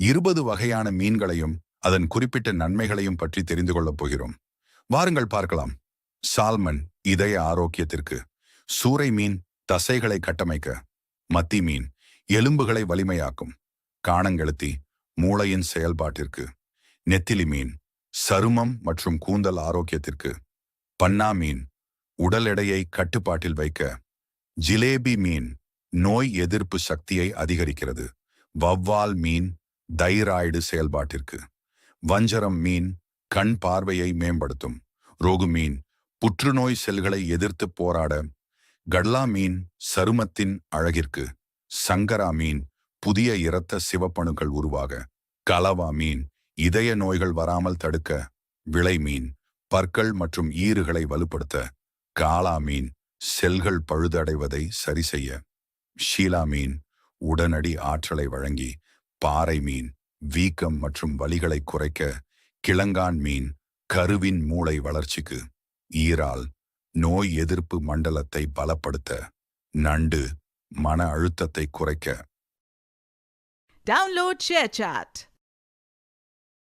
20 வகையான மீன்களையும் அதன் குறிப்பிட்ட நன்மைகளையும் பற்றி தெரிந்து கொள்ளப் போகிறோம். வாருங்கள் பார்க்கலாம். சால்மன் இதய ஆரோக்கியத்திற்கு, சூறை மீன் தசைகளை கட்டமைக்க, மத்தி மீன் எலும்புகளை வலிமையாக்கும், காணங்கெளுத்தி மூளையின் செயல்பாட்டிற்கு, நெத்திலி மீன் சருமம் மற்றும் கூந்தல் ஆரோக்கியத்திற்கு, பன்னா மீன் உடல் எடையை கட்டுப்பாட்டில் வைக்க, ஜிலேபி மீன் நோய் எதிர்ப்பு சக்தியை அதிகரிக்கிறது, வவ்வால் மீன் தைராய்டு செயல்பாட்டிற்கு, வஞ்சரம் மீன் கண் பார்வையை மேம்படுத்தும், ரோகு மீன் புற்றுநோய் செல்களை எதிர்த்து போராட, கட்லா மீன் சருமத்தின் அழகிற்கு, சங்கரா மீன் புதிய இரத்த சிவப்பணுக்கள் உருவாக, கலவா மீன் இதய நோய்கள் வராமல் தடுக்க, விளை மீன் பற்கள் மற்றும் ஈறுகளை வலுப்படுத்த, காளா மீன் செல்கள் பழுதடைவதை சரிசெய்ய, ஷீலா மீன் உடனடி ஆற்றலை வழங்கி, பாறை மீன் வீக்கம் மற்றும் வலிகளை குறைக்க, கிழங்கான் மீன் கருவின் மூளை வளர்ச்சிக்கு, ஈரால் நோய் எதிர்ப்பு மண்டலத்தை பலப்படுத்த, நண்டு மன அழுத்தத்தை குறைக்க. Download ShareChat.